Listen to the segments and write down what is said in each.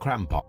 Crampon.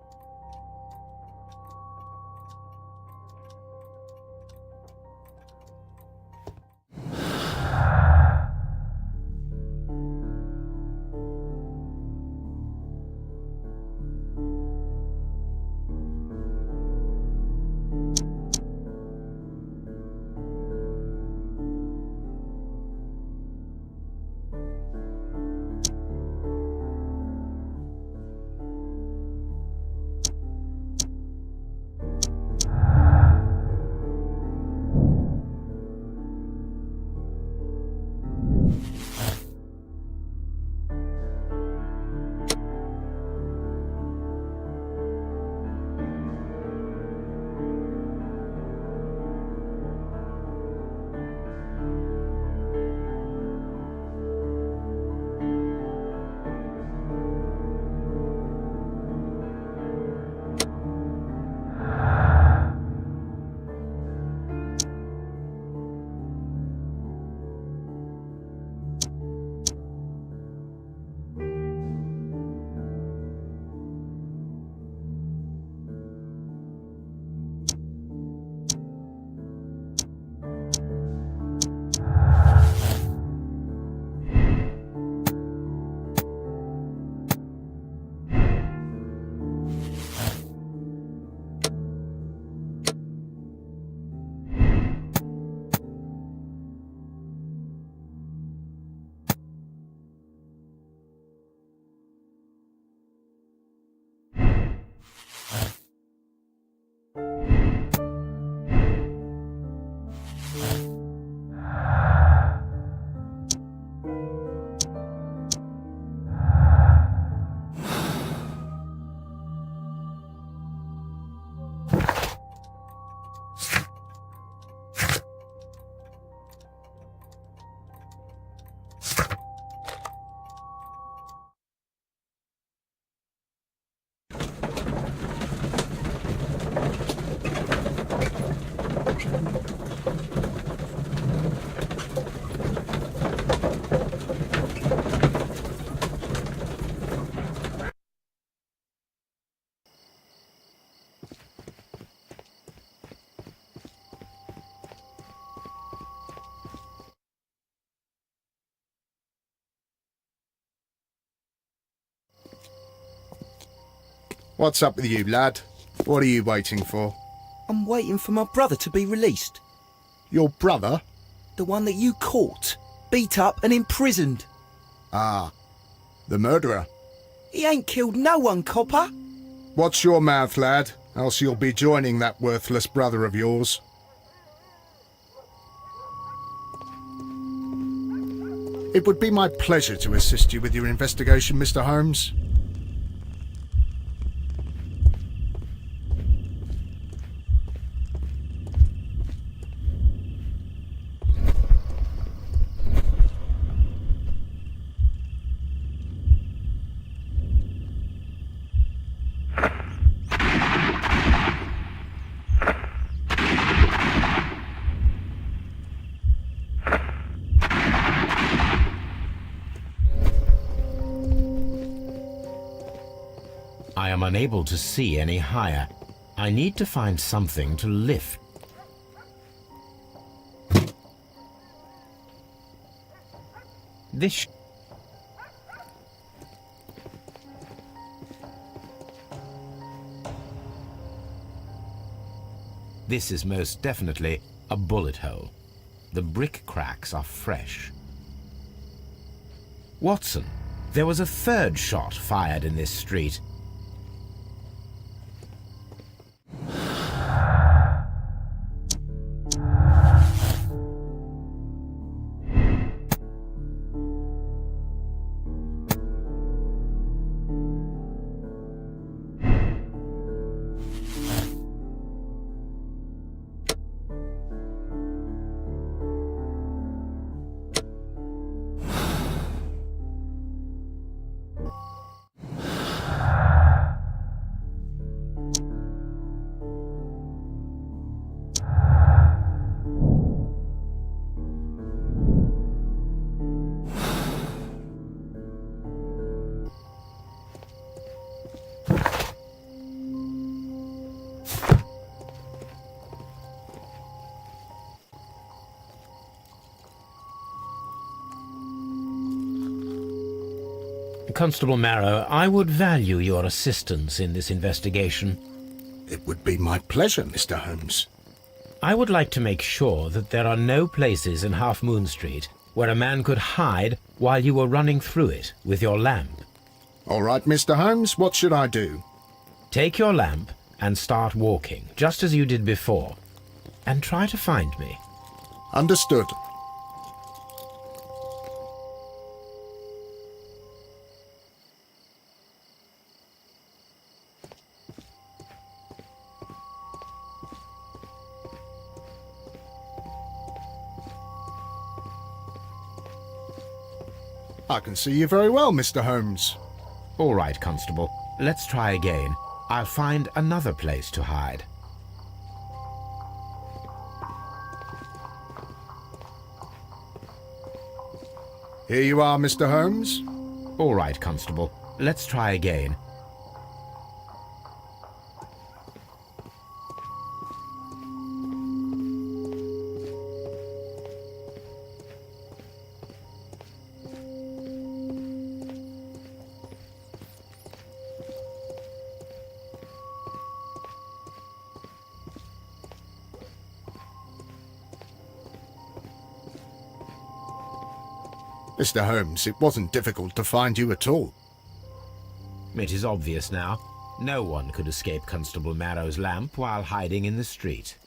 What's up with you, lad? What are you waiting for? I'm waiting for my brother to be released. Your brother? The one that you caught, beat up and imprisoned. Ah, the murderer. He ain't killed no one, copper. Watch your mouth, lad, else you'll be joining that worthless brother of yours. It would be my pleasure to assist you with your investigation, Mr. Holmes. I am unable to see any higher. I need to find something to lift. This is most definitely a bullet hole. The brick cracks are fresh. Watson, there was a third shot fired in this street. Constable Marrow, I would value your assistance in this investigation. It would be my pleasure, Mr. Holmes. I would like to make sure that there are no places in Half Moon Street where a man could hide while you were running through it with your lamp. All right, Mr. Holmes, what should I do? Take your lamp and start walking, just as you did before, and try to find me. Understood. I can see you very well, Mr. Holmes. All right, Constable. Let's try again. I'll find another place to hide. Here you are, Mr. Holmes. All right, Constable. Let's try again. Mr. Holmes, it wasn't difficult to find you at all. It is obvious now. No one could escape Constable Marrow's lamp while hiding in the street.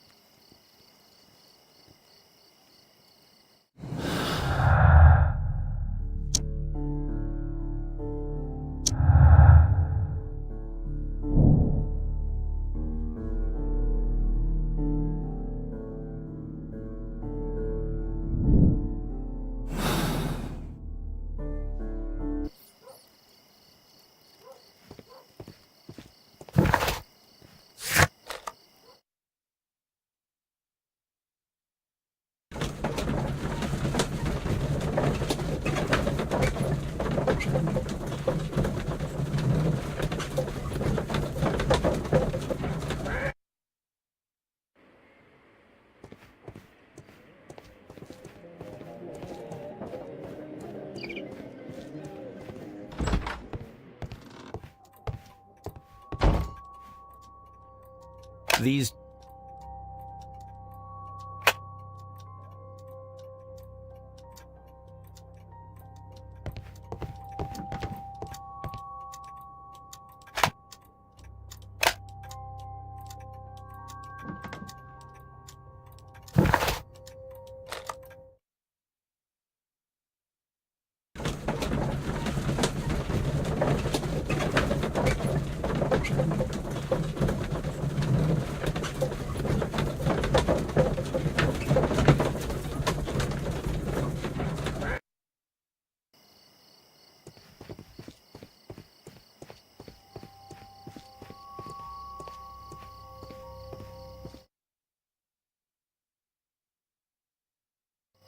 These...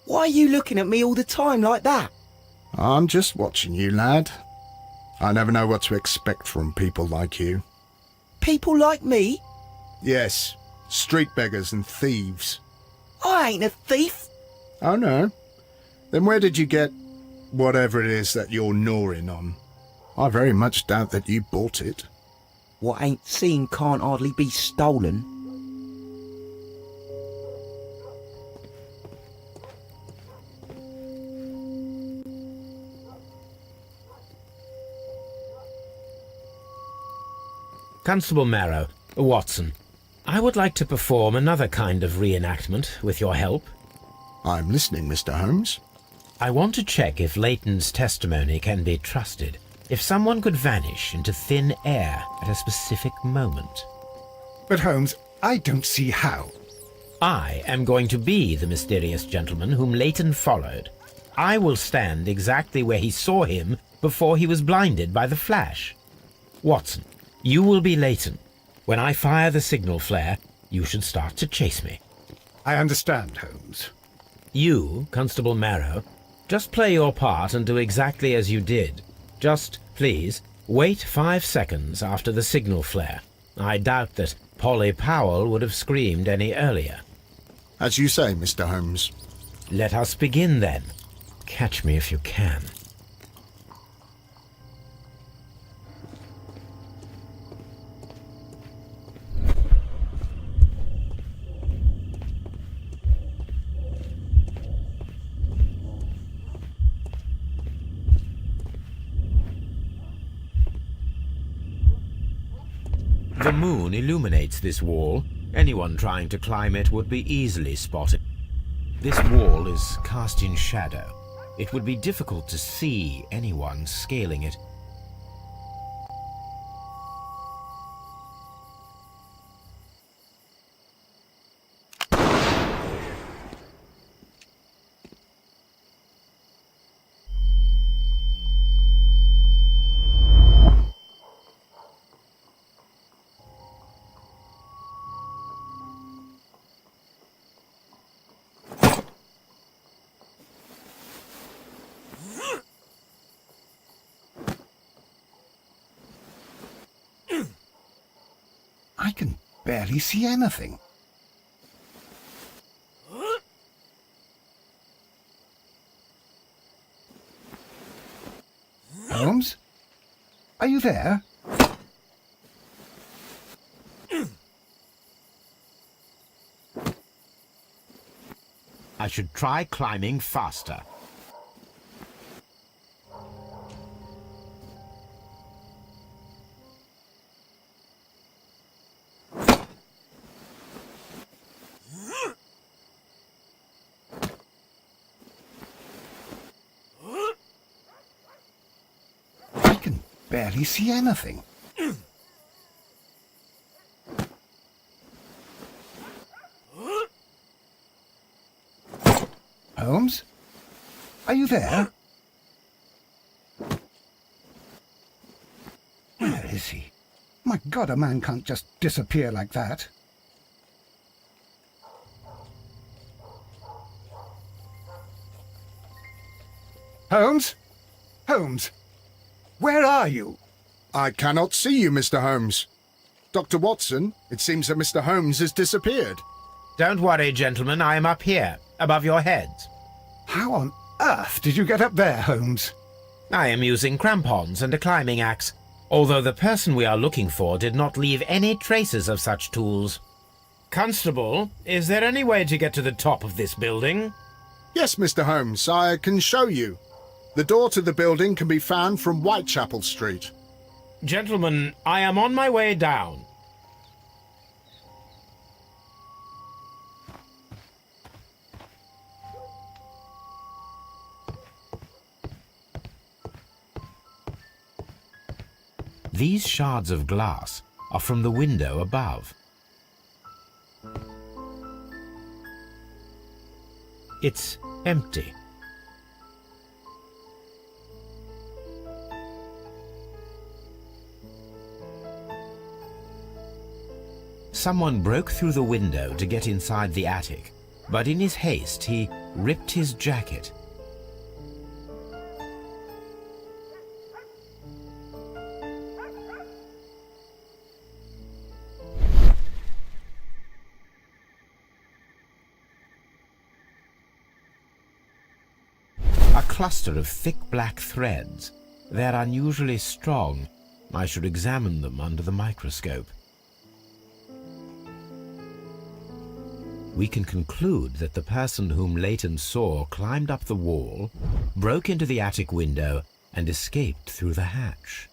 Why are you looking at me all the time like that? I'm just watching you, lad. I never know what to expect from people like you. People like me? Yes, street beggars and thieves. I ain't a thief. Oh, no? Then where did you get whatever it is that you're gnawing on? I very much doubt that you bought it. What ain't seen can't hardly be stolen. Constable Marrow, Watson, I would like to perform another kind of reenactment with your help. I'm listening, Mr. Holmes. I want to check if Leighton's testimony can be trusted. If someone could vanish into thin air at a specific moment. But Holmes, I don't see how. I am going to be the mysterious gentleman whom Leighton followed. I will stand exactly where he saw him before he was blinded by the flash. Watson, you will be Leighton. When I fire the signal flare, you should start to chase me. I understand, Holmes. You, Constable Marrow, just play your part and do exactly as you did. Just, please, wait 5 seconds after the signal flare. I doubt that Polly Powell would have screamed any earlier. As you say, Mr. Holmes. Let us begin then. Catch me if you can. The moon illuminates this wall. Anyone trying to climb it would be easily spotted. This wall is cast in shadow. It would be difficult to see anyone scaling it. I can barely see anything. Holmes? Are you there? I should try climbing faster. I can barely see anything. Holmes? Are you there? Where is he? My God, a man can't just disappear like that. Holmes? Holmes? Where are you? I cannot see you, Mr. Holmes. Dr. Watson, it seems that Mr. Holmes has disappeared. Don't worry, gentlemen. I am up here, above your heads. How on earth did you get up there, Holmes? I am using crampons and a climbing axe, although the person we are looking for did not leave any traces of such tools. Constable, is there any way to get to the top of this building? Yes, Mr. Holmes, I can show you. The door to the building can be found from Whitechapel Street. Gentlemen, I am on my way down. These shards of glass are from the window above. It's empty. Someone broke through the window to get inside the attic, but in his haste he ripped his jacket. A cluster of thick black threads. They're unusually strong. I should examine them under the microscope. We can conclude that the person whom Leighton saw climbed up the wall, broke into the attic window, and escaped through the hatch.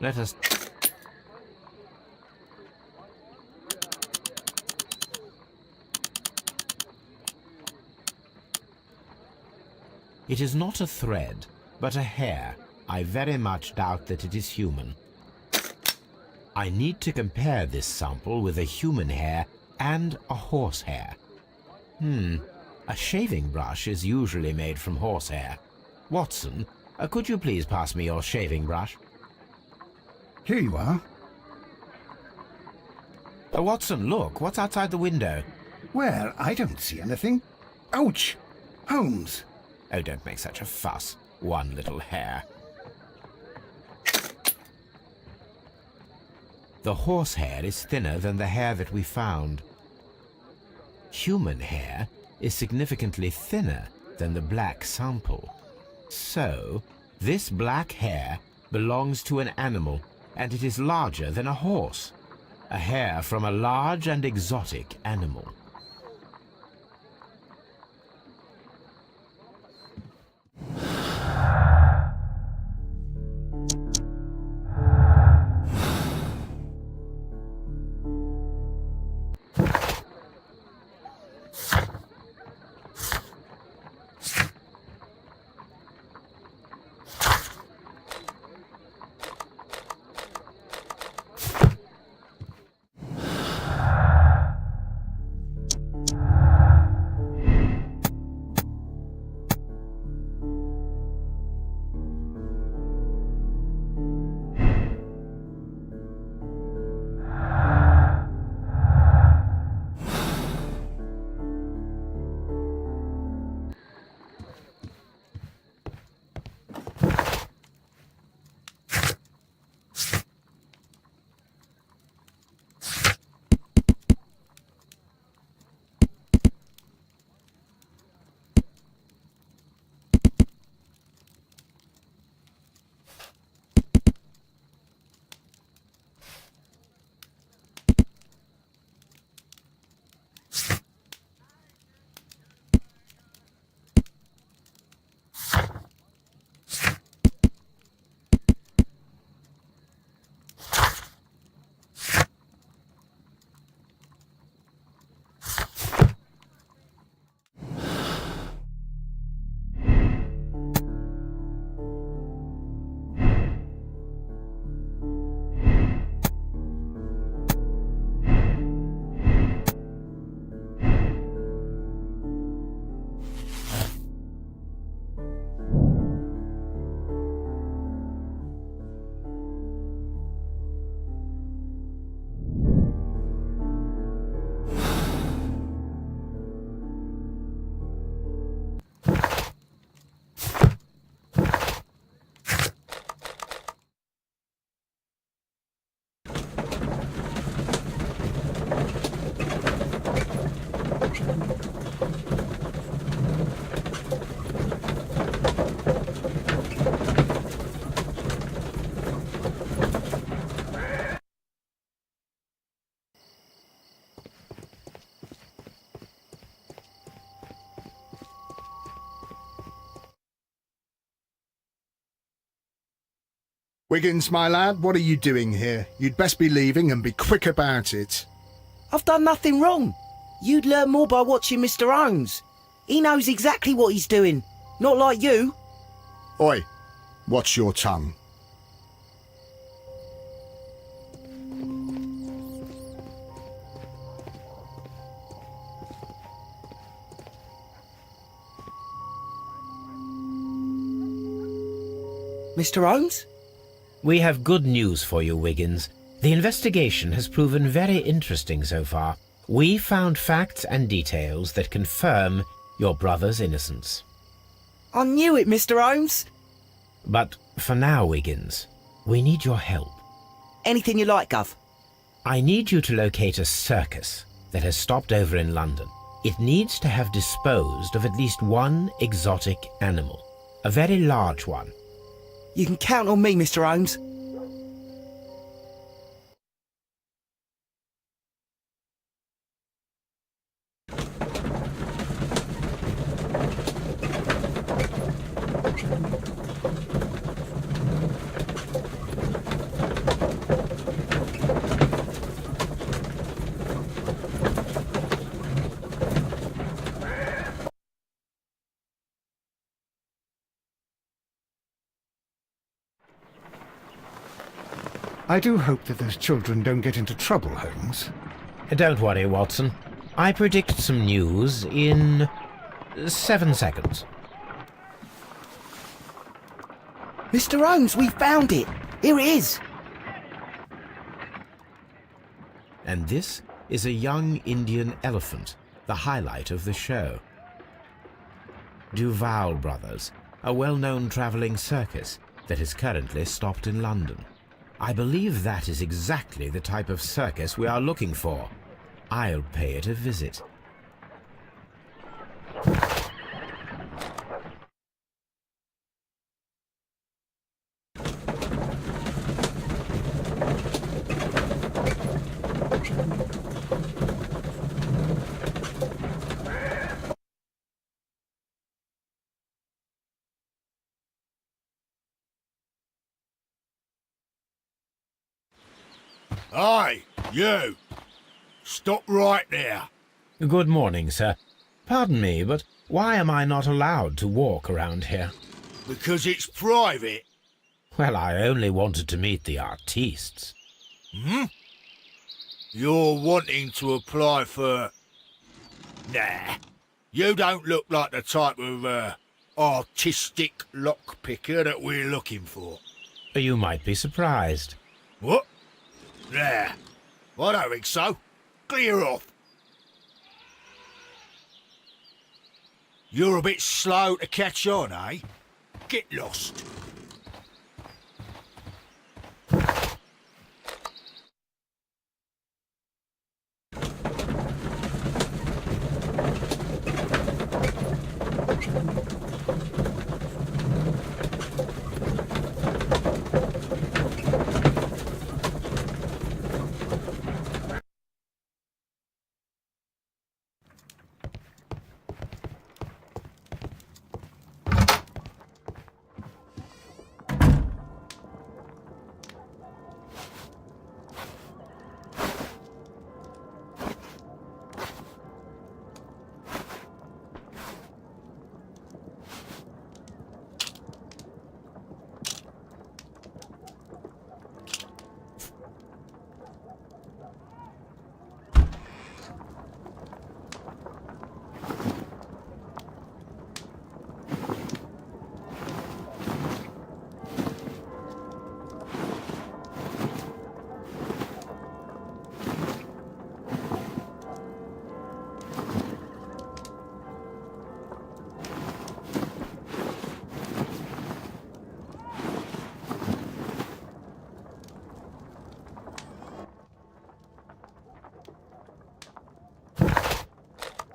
Let us... It is not a thread, but a hair. I very much doubt that it is human. I need to compare this sample with a human hair and a horse hair. A shaving brush is usually made from horsehair. Watson, could you please pass me your shaving brush? Here you are. Watson, look, what's outside the window? Where? I don't see anything. Ouch! Holmes! Oh, don't make such a fuss. One little hair. The horsehair is thinner than the hair that we found. Human hair is significantly thinner than the black sample. So, this black hair belongs to an animal, and it is larger than a horse. A hair from a large and exotic animal. Wiggins, my lad, what are you doing here? You'd best be leaving and be quick about it. I've done nothing wrong. You'd learn more by watching Mr. Holmes. He knows exactly what he's doing. Not like you. Oi, watch your tongue. Mr. Holmes? We have good news for you, Wiggins. The investigation has proven very interesting so far. We found facts and details that confirm your brother's innocence. I knew it, Mr. Holmes. But for now, Wiggins, we need your help. Anything you like, Gov. I need you to locate a circus that has stopped over in London. It needs to have disposed of at least one exotic animal, a very large one. You can count on me, Mr. Holmes. I do hope that those children don't get into trouble, Holmes. Don't worry, Watson. I predict some news in 7 seconds. Mr. Holmes, we found it. Here it is. And this is a young Indian elephant, the highlight of the show. Duval Brothers, a well-known travelling circus that is currently stopped in London. I believe that is exactly the type of circus we are looking for. I'll pay it a visit. Hey, you! Stop right there. Good morning, sir. Pardon me, but why am I not allowed to walk around here? Because it's private. Well, I only wanted to meet the artistes. You're wanting to apply for... Nah. You don't look like the type of, artistic lockpicker that we're looking for. You might be surprised. What? Nah. I don't think so. Clear off. You're a bit slow to catch on, eh? Get lost.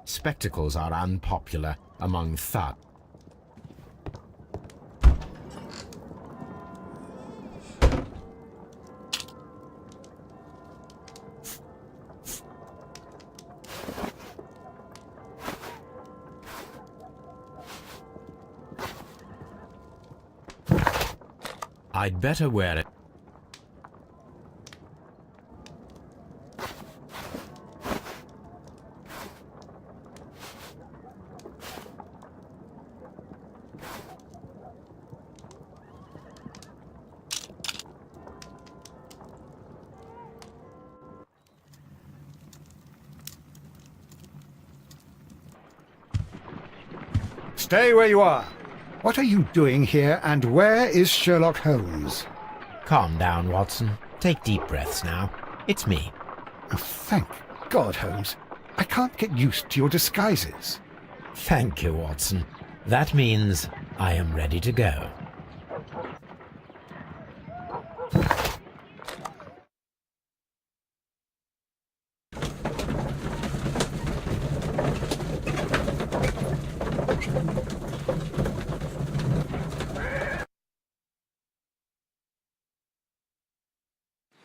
Spectacles are unpopular among thugs. I'd better wear it. Stay where you are. What are you doing here, and where is Sherlock Holmes? Calm down, Watson. Take deep breaths now. It's me. Oh, thank God, Holmes. I can't get used to your disguises. Thank you, Watson. That means I am ready to go.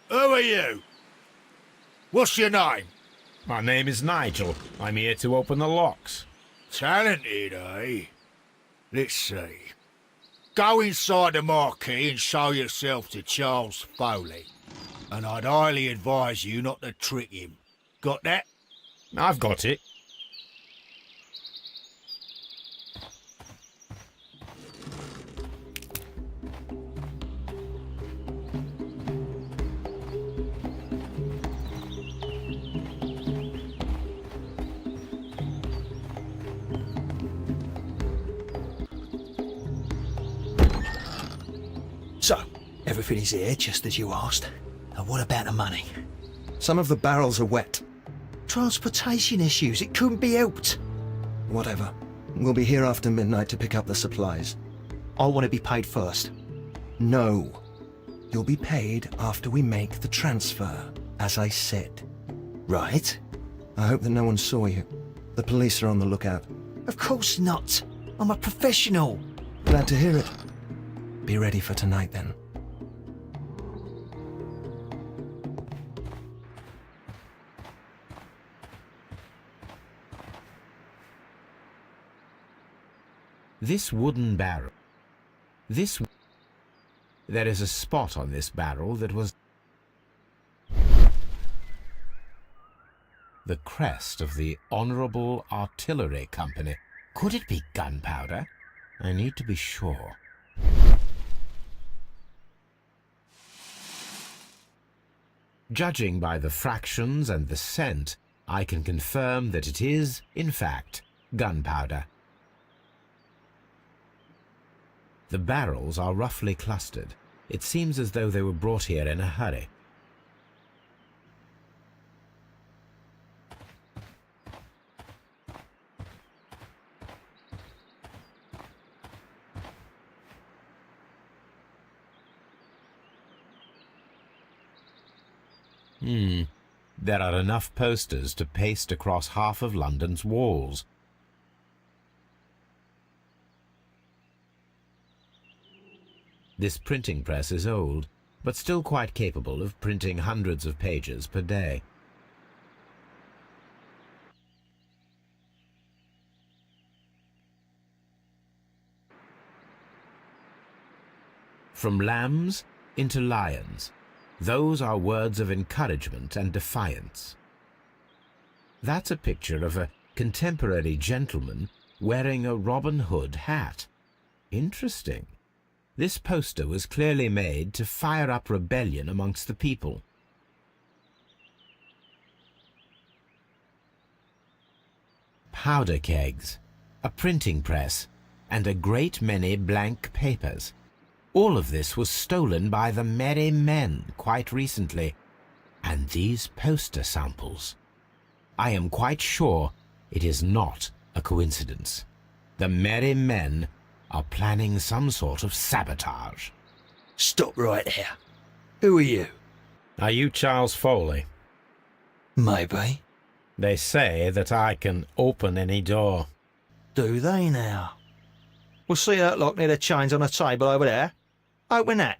Who are you? What's your name? My name is Nigel. I'm here to open the locks. Talented, eh? Let's see. Go inside the marquee and show yourself to Charles Foley. And I'd highly advise you not to trick him. Got that? I've got it. So, everything is here just as you asked. And what about the money? Some of the barrels are wet. Transportation issues, it couldn't be helped. Whatever. We'll be here after midnight to pick up the supplies. I want to be paid first. No. You'll be paid after we make the transfer, as I said. Right? I hope that no one saw you. The police are on the lookout. Of course not. I'm a professional. Glad to hear it. Be ready for tonight, then. This wooden barrel. There is a spot on this barrel that was the crest of the Honourable Artillery Company. Could it be gunpowder? I need to be sure. Judging by the fractions and the scent, I can confirm that it is, in fact, gunpowder. The barrels are roughly clustered. It seems as though they were brought here in a hurry. There are enough posters to paste across half of London's walls. This printing press is old, but still quite capable of printing hundreds of pages per day. From lambs into lions. Those are words of encouragement and defiance. That's a picture of a contemporary gentleman wearing a Robin Hood hat. Interesting. This poster was clearly made to fire up rebellion amongst the people. Powder kegs, a printing press, and a great many blank papers. All of this was stolen by the Merry Men quite recently. And these poster samples. I am quite sure it is not a coincidence. The Merry Men are planning some sort of sabotage. Stop right here. Who are you? Are you Charles Foley? Maybe. They say that I can open any door. Do they now? We'll see that lock near the chains on the table over there. Open that.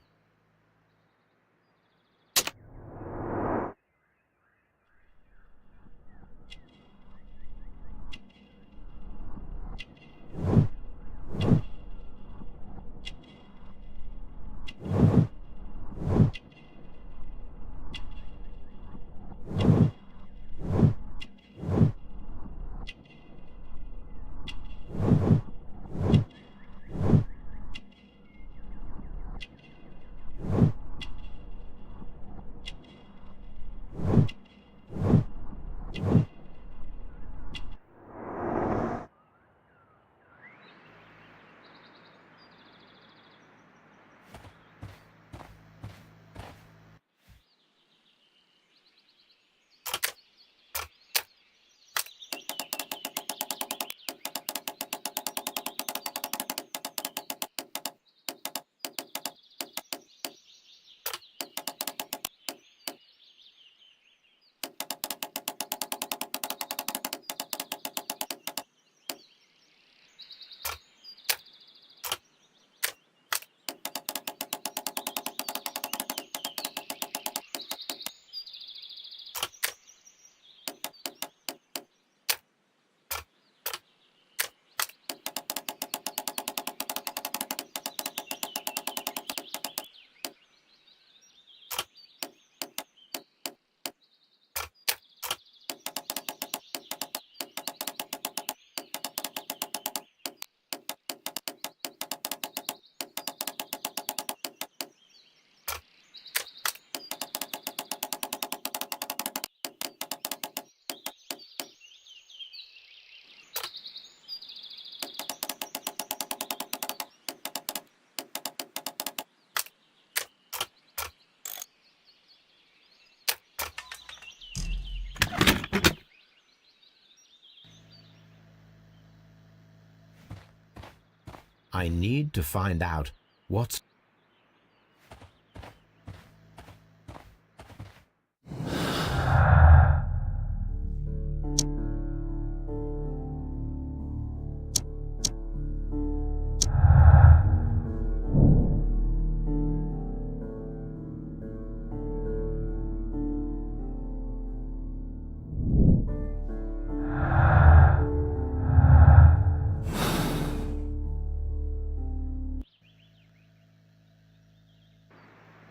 I need to find out what's...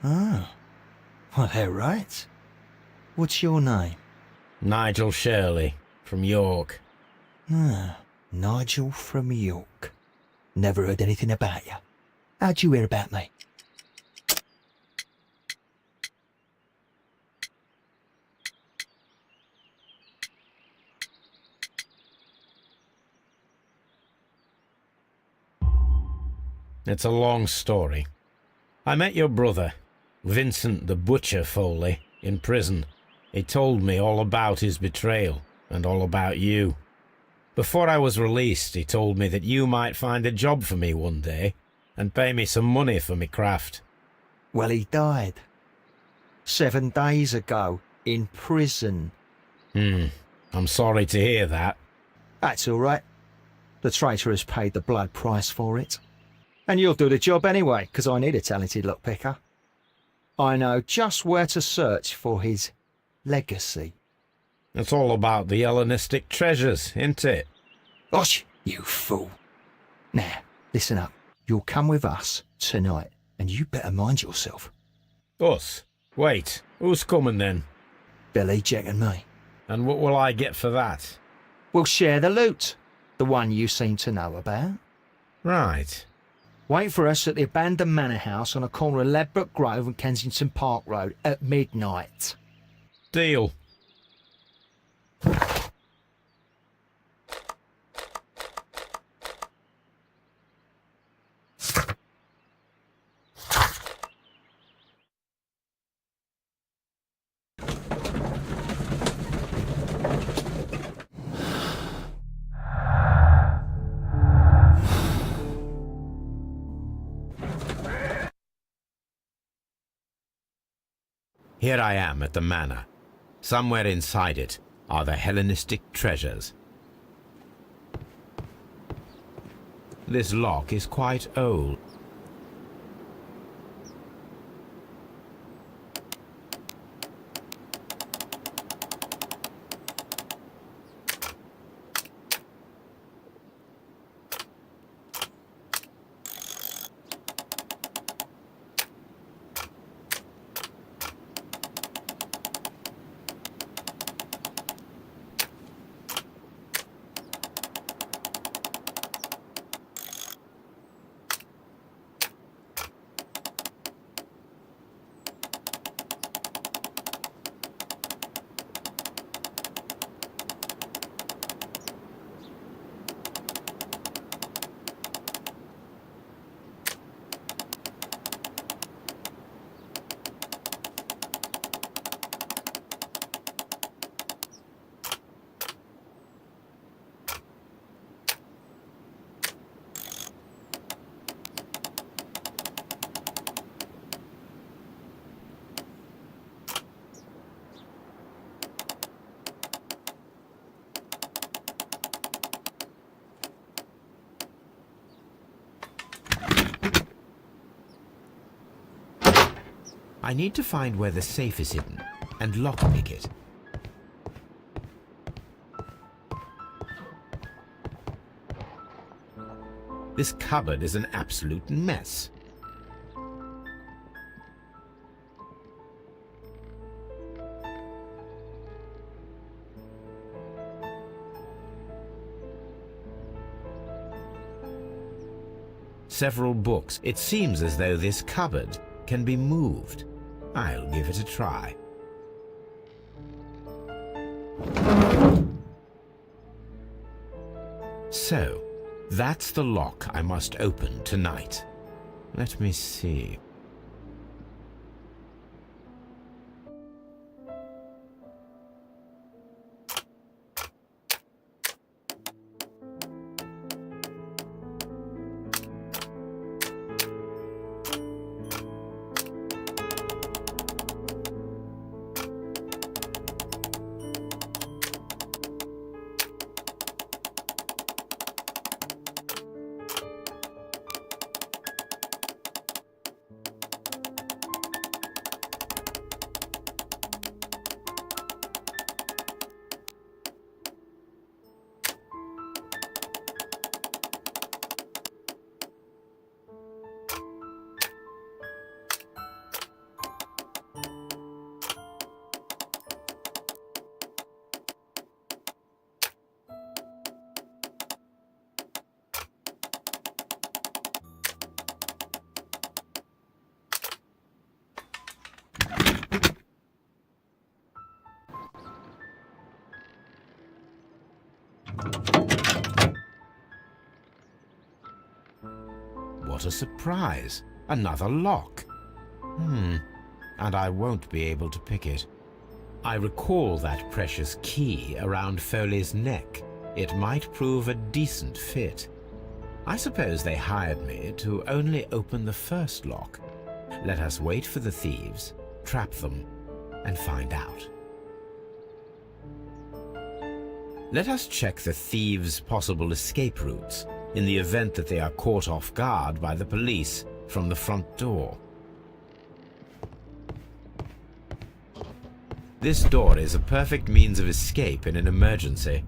Ah, well, they're right. What's your name? Nigel Shirley, from York. Ah, Nigel from York. Never heard anything about you. How'd you hear about me? It's a long story. I met your brother, Vincent the Butcher Foley, in prison. He told me all about his betrayal and all about you. Before I was released, he told me that you might find a job for me one day and pay me some money for me craft. Well, he died 7 days ago in prison. I'm sorry to hear that. That's all right. The traitor has paid the blood price for it. And you'll do the job anyway, 'cause I need a talented lockpicker. I know just where to search for his legacy. It's all about the Hellenistic treasures, isn't it? Osh, you fool. Now, listen up. You'll come with us tonight, and you better mind yourself. Us? Wait, who's coming then? Billy, Jack and me. And what will I get for that? We'll share the loot, the one you seem to know about. Right. Wait for us at the abandoned manor house on a corner of Ladbroke Grove and Kensington Park Road at midnight. Deal. Here I am at the manor. Somewhere inside it are the Hellenistic treasures. This lock is quite old. I need to find where the safe is hidden and lockpick it. This cupboard is an absolute mess. Several books. It seems as though this cupboard can be moved. I'll give it a try. So, that's the lock I must open tonight. Let me see. What a surprise! Another lock. And I won't be able to pick it. I recall that precious key around Foley's neck. It might prove a decent fit. I suppose they hired me to only open the first lock. Let us wait for the thieves, trap them, and find out. Let us check the thieves' possible escape routes in the event that they are caught off guard by the police from the front door. This door is a perfect means of escape in an emergency.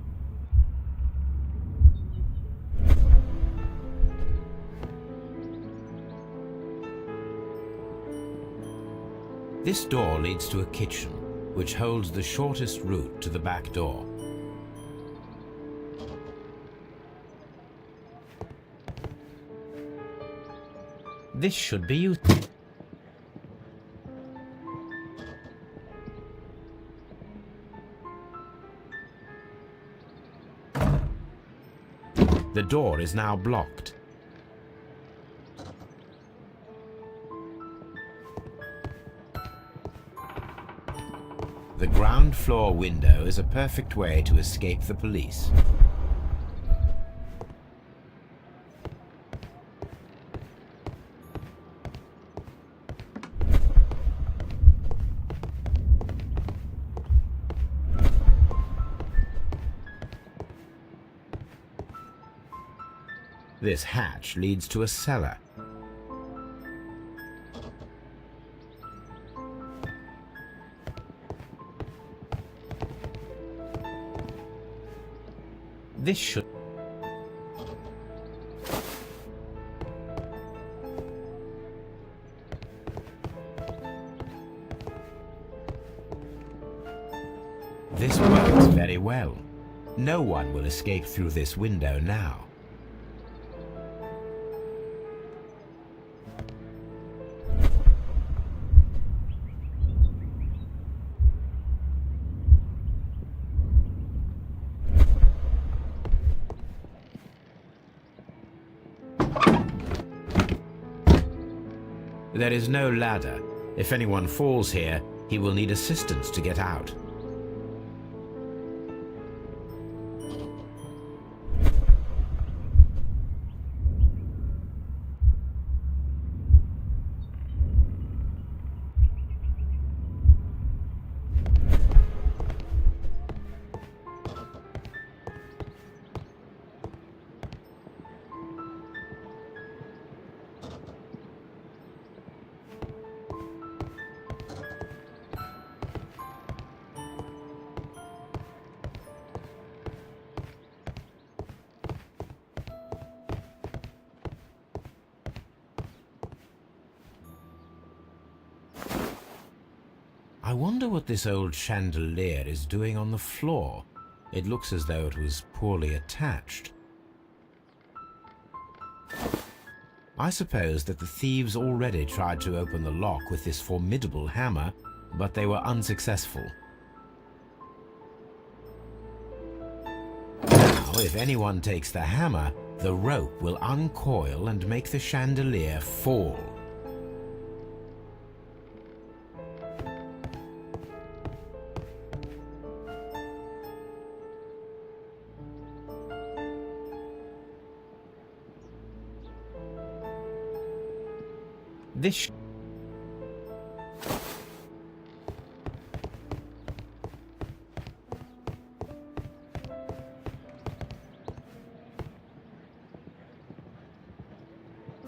This door leads to a kitchen, which holds the shortest route to the back door. This should be useful. The door is now blocked. The ground floor window is a perfect way to escape the police. This hatch leads to a cellar. This should... This works very well. No one will escape through this window now. There is no ladder. If anyone falls here, he will need assistance to get out. I wonder what this old chandelier is doing on the floor. It looks as though it was poorly attached. I suppose that the thieves already tried to open the lock with this formidable hammer, but they were unsuccessful. Now, if anyone takes the hammer, the rope will uncoil and make the chandelier fall. This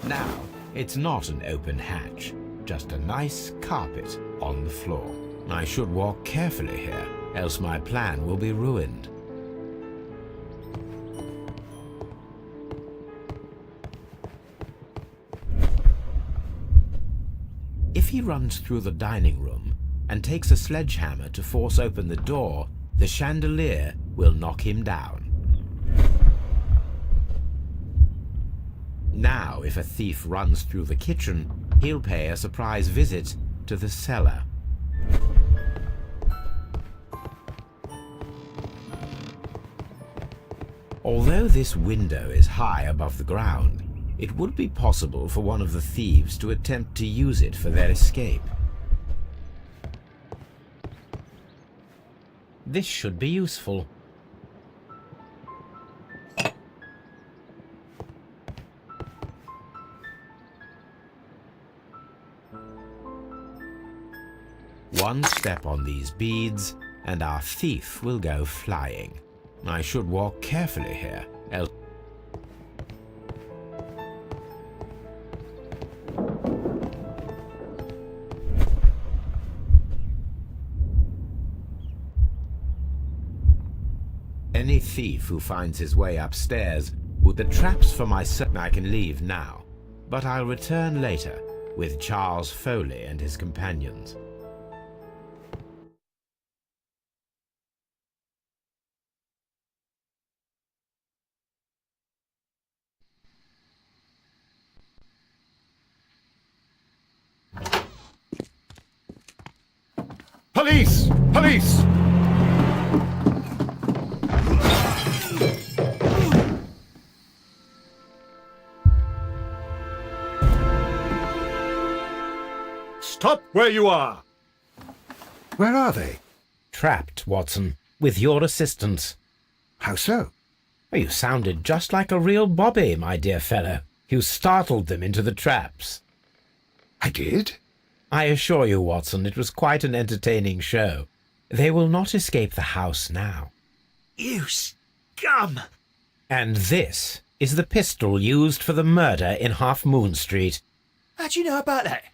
Now, it's not an open hatch, just a nice carpet on the floor. I should walk carefully here, else my plan will be ruined. If he runs through the dining room and takes a sledgehammer to force open the door, the chandelier will knock him down. Now, if a thief runs through the kitchen, he'll pay a surprise visit to the cellar. Although this window is high above the ground, it would be possible for one of the thieves to attempt to use it for their escape. This should be useful. One step on these beads, and our thief will go flying. I should walk carefully here, else... Any thief who finds his way upstairs with the traps for my son... I can leave now, but I'll return later with Charles Foley and his companions. Police! Police! Stop where you are! Where are they? Trapped, Watson, with your assistance. How so? You sounded just like a real bobby, my dear fellow. You startled them into the traps. I did? I assure you, Watson, it was quite an entertaining show. They will not escape the house now. You scum! And this is the pistol used for the murder in Half Moon Street. How'd you know about that?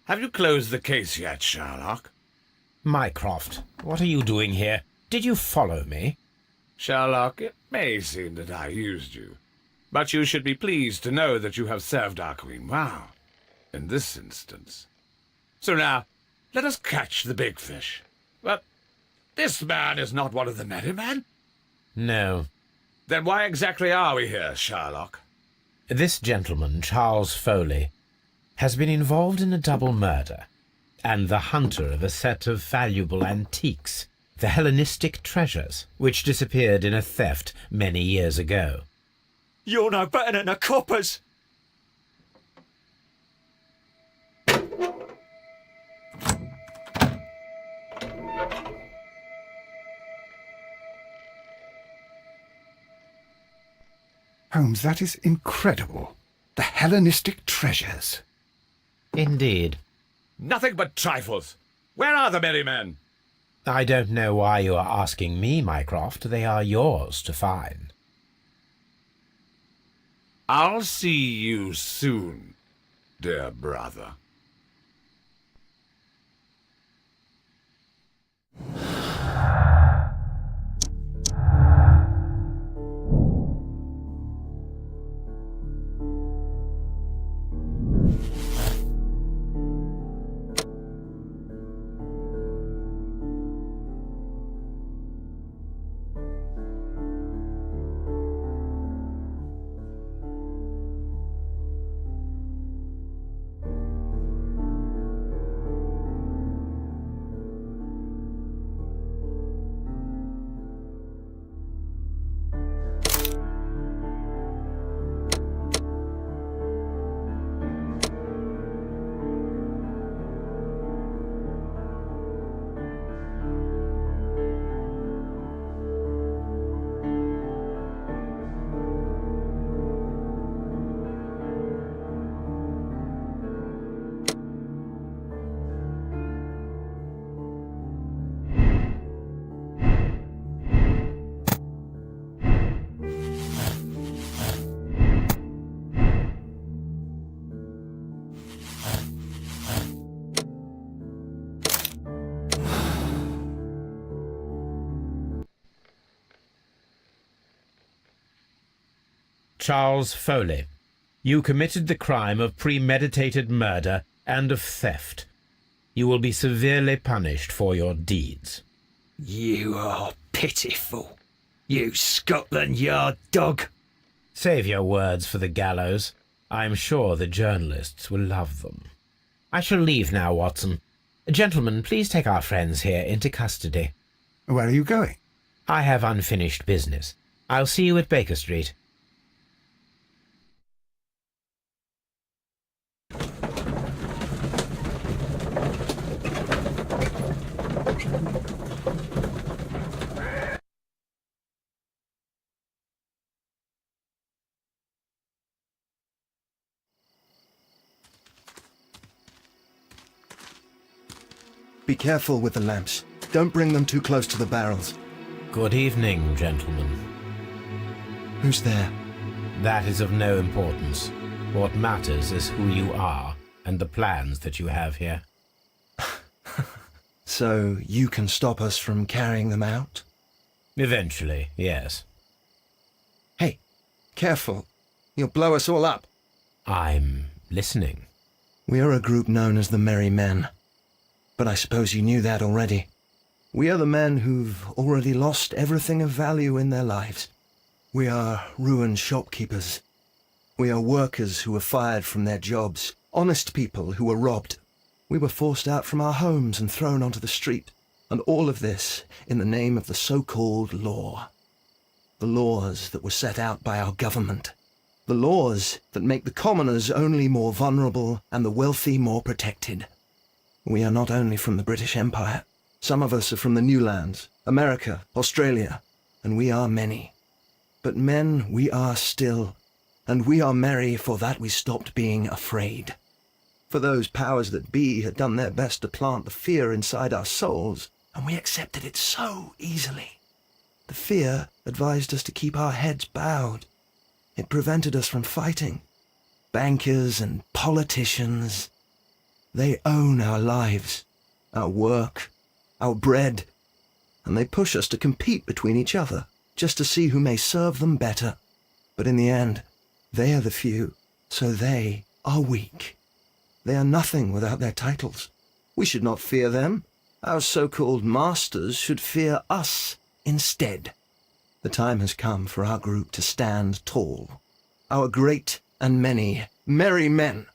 Have you closed the case yet, Sherlock? Mycroft, what are you doing here? Did you follow me? Sherlock, it may seem that I used you, but you should be pleased to know that you have served our queen well, in this instance. So now, let us catch the big fish. But this man is not one of the merry men? No. Then why exactly are we here, Sherlock? This gentleman, Charles Foley, has been involved in a double murder, and the hunter of a set of valuable antiques, the Hellenistic treasures, which disappeared in a theft many years ago. You're no better than the coppers! Holmes, that is incredible. The Hellenistic treasures. Indeed. Nothing but trifles. Where are the merry men? I don't know why you are asking me, Mycroft. They are yours to find. I'll see you soon, dear brother. Charles Foley, you committed the crime of premeditated murder and of theft. You will be severely punished for your deeds. You are pitiful, you Scotland Yard dog. Save your words for the gallows. I'm sure the journalists will love them. I shall leave now, Watson. Gentlemen, please take our friends here into custody. Where are you going? I have unfinished business. I'll see you at Baker Street. Be careful with the lamps. Don't bring them too close to the barrels. Good evening, gentlemen. Who's there? That is of no importance. What matters is who you are and the plans that you have here. So you can stop us from carrying them out? Eventually, yes. Hey, careful. You'll blow us all up. I'm listening. We are a group known as the Merry Men. But I suppose you knew that already. We are the men who've already lost everything of value in their lives. We are ruined shopkeepers. We are workers who were fired from their jobs. Honest people who were robbed. We were forced out from our homes and thrown onto the street. And all of this in the name of the so-called law. The laws that were set out by our government. The laws that make the commoners only more vulnerable and the wealthy more protected. We are not only from the British Empire. Some of us are from the New Lands, America, Australia, and we are many. But men we are still, and we are merry for that we stopped being afraid. For those powers that be had done their best to plant the fear inside our souls, and we accepted it so easily. The fear advised us to keep our heads bowed. It prevented us from fighting. Bankers and politicians, they own our lives, our work, our bread, and they push us to compete between each other, just to see who may serve them better. But in the end, they are the few, so they are weak. They are nothing without their titles. We should not fear them. Our so-called masters should fear us instead. The time has come for our group to stand tall. Our great and many merry men.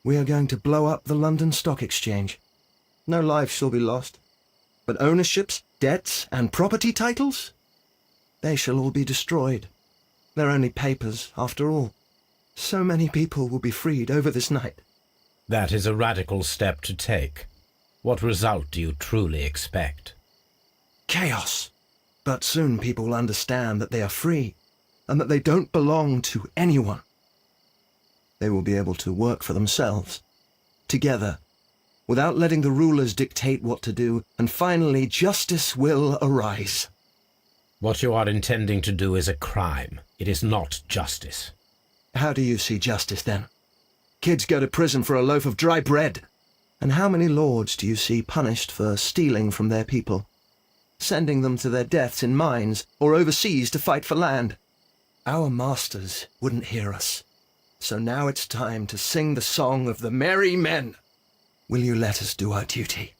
We are going to blow up the London Stock Exchange. No life shall be lost. But ownerships, debts, and property titles? They shall all be destroyed. They're only papers, after all. So many people will be freed over this night. That is a radical step to take. What result do you truly expect? Chaos. But soon people will understand that they are free, and that they don't belong to anyone. They will be able to work for themselves, together, without letting the rulers dictate what to do, and finally justice will arise. What you are intending to do is a crime. It is not justice. How do you see justice, then? Kids go to prison for a loaf of dry bread. And how many lords do you see punished for stealing from their people, sending them to their deaths in mines or overseas to fight for land? Our masters wouldn't hear us. So now it's time to sing the song of the merry men. Will you let us do our duty?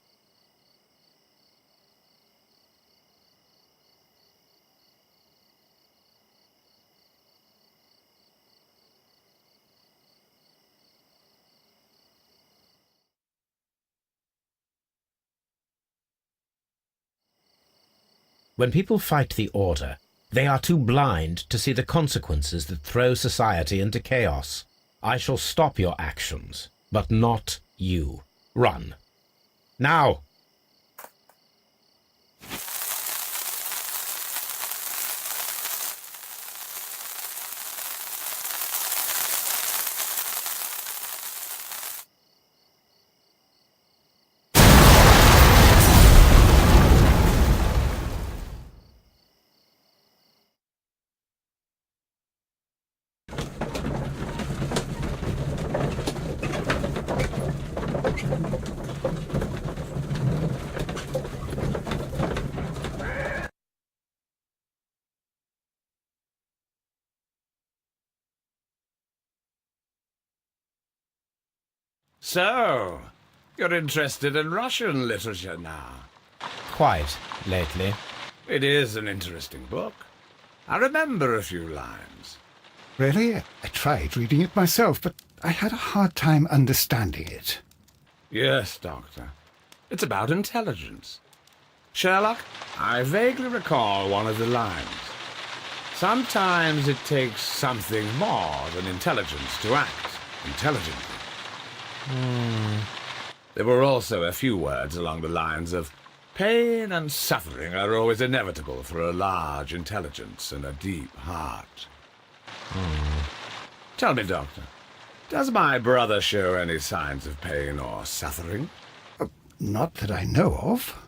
When people fight the order, they are too blind to see the consequences that throw society into chaos. I shall stop your actions, but not you. Run. Now! So, you're interested in Russian literature now? Quite, lately. It is an interesting book. I remember a few lines. Really? I tried reading it myself, but I had a hard time understanding it. Yes, Doctor. It's about intelligence. Sherlock, I vaguely recall one of the lines. Sometimes it takes something more than intelligence to act intelligently. There were also a few words along the lines of, pain and suffering are always inevitable for a large intelligence and a deep heart. Tell me, Doctor, does my brother show any signs of pain or suffering? Not that I know of.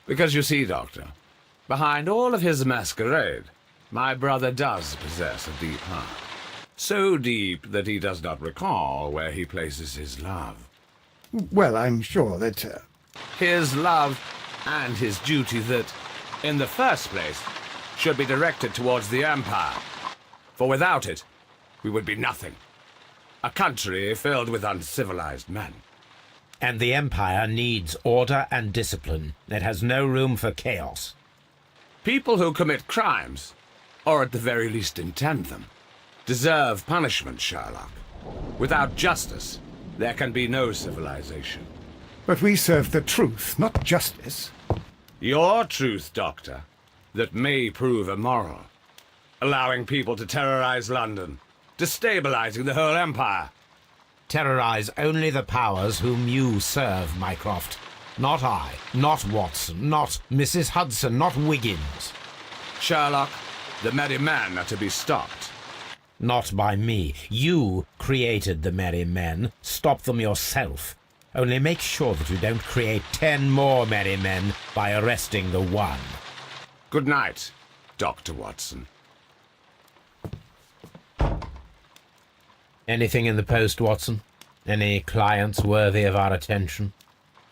Because you see, Doctor, behind all of his masquerade, my brother does possess a deep heart. So deep that he does not recall where he places his love. Well, I'm sure that... His love and his duty that, in the first place, should be directed towards the Empire. For without it, we would be nothing. A country filled with uncivilized men. And the Empire needs order and discipline. It has no room for chaos. People who commit crimes, or at the very least intend them, deserve punishment, Sherlock. Without justice, there can be no civilization. But we serve the truth, not justice. Your truth, Doctor, that may prove immoral. Allowing people to terrorize London, destabilizing the whole empire. Terrorize only the powers whom you serve, Mycroft. Not I, not Watson, not Mrs. Hudson, not Wiggins. Sherlock, the merry men are to be stopped. Not by me. You created the merry men. Stop them yourself. Only make sure that you don't create 10 more merry men by arresting the one. Good night, Dr. Watson. Anything in the post, Watson? Any clients worthy of our attention?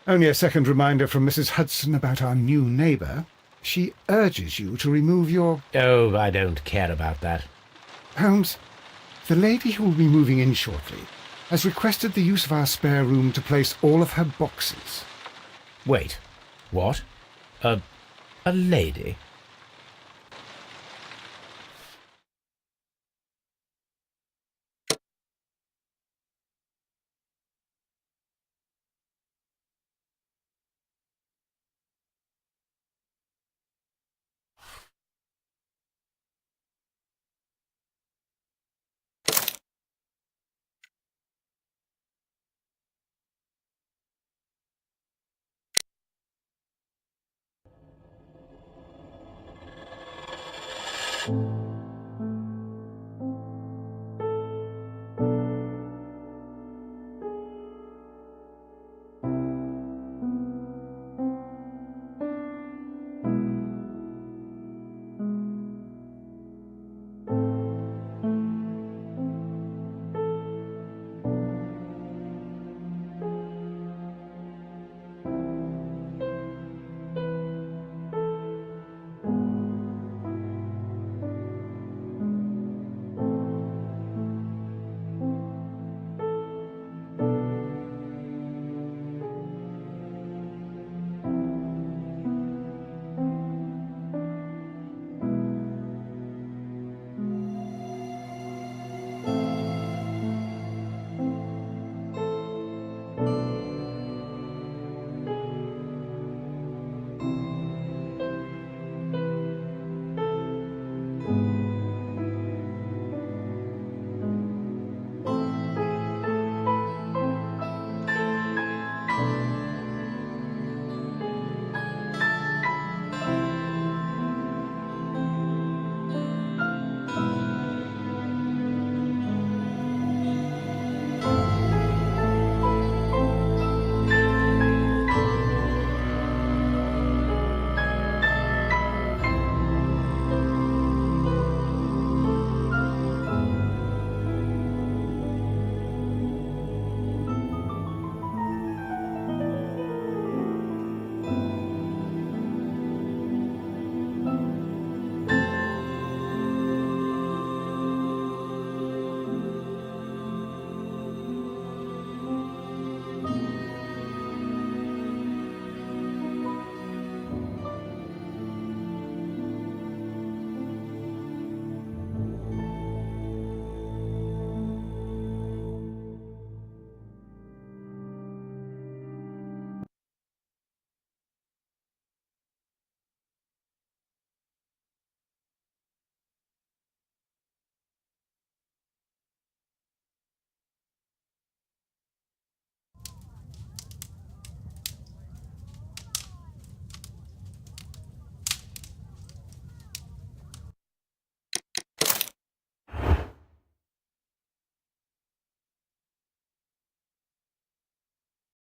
Only a second reminder from Mrs. Hudson about our new neighbour. She urges you to remove your... Oh, I don't care about that. Holmes, the lady who will be moving in shortly has requested the use of our spare room to place all of her boxes. Wait. What? A lady?